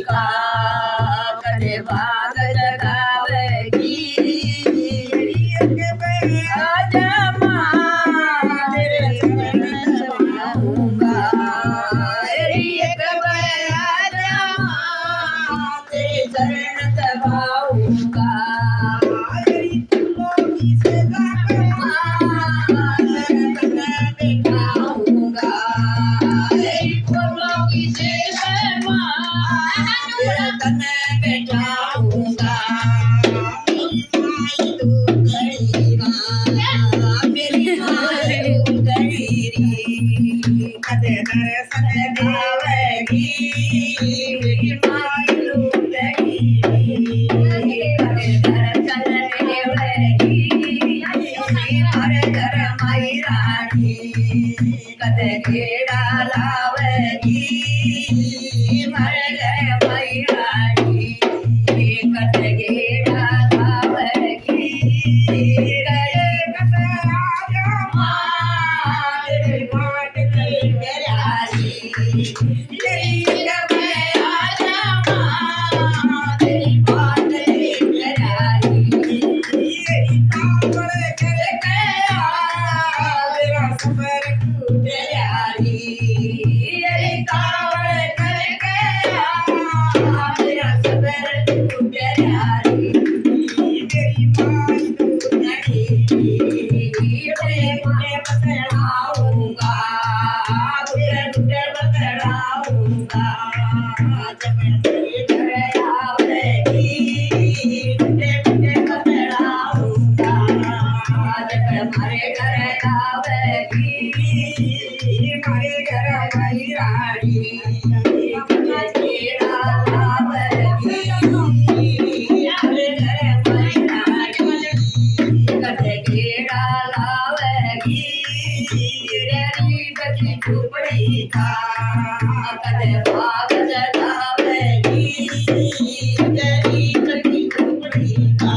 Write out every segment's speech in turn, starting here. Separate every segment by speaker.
Speaker 1: का कदे भाग जगावेगी आजा माँ तेरे चरण दबाऊंगा एक बार आजा माँ तेरे चरण दबाऊंगा घेड़ा लावगी मर गए मैरानी कट घेड़ा लावगी गए कट आजा माँ तेरे बाट की प्यारी तेरी जब आजा माँ तेरी बाट की प्यारी तेरी कांवर कर गया तेरा सफर हमारे घर आवेगी हमारे घर आई रानी घेड़ा लावेगी हमारे घर आई रानी कटे घेड़ा लावेगी गरीब की झोपड़ी का कटे भाग जगावेगी गरीब की झोपड़ी का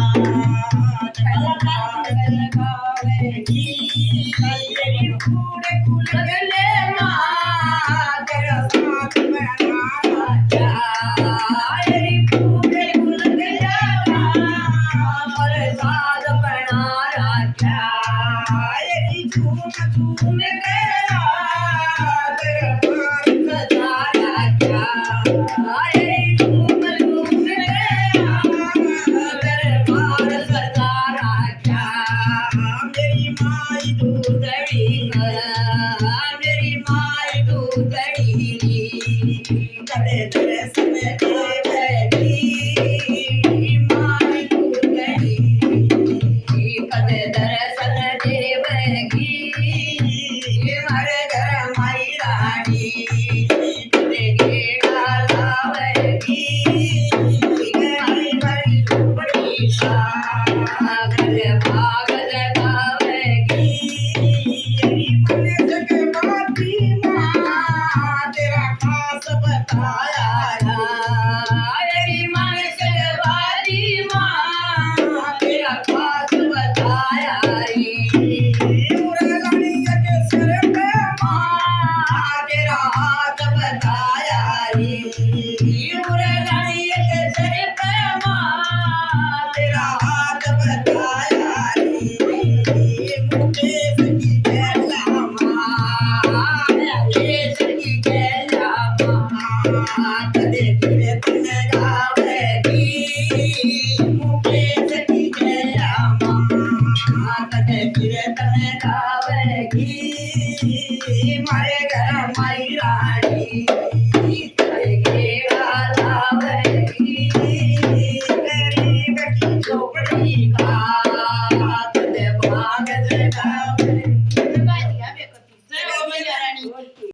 Speaker 1: लगले माँ तेरा साथ में आजा तेरी पूरे गुल गया और साथ बना राजा तेरी झूम झूम गया तेरा प्यार सजा राजा तेरी झूम झूम गया तेरे प्यार सजा राजा मेरी माई दूधड़ी मेरी माई दूधड़ी कदे तेरे समय देवेगी माई दूधड़ी कदे दर्शन देवेगी हमारे घर माई रानी कदे घेड़ा लावेगी हरी भरी झोपड़ी का कदे भाग जगावेगी तेरा खास बताया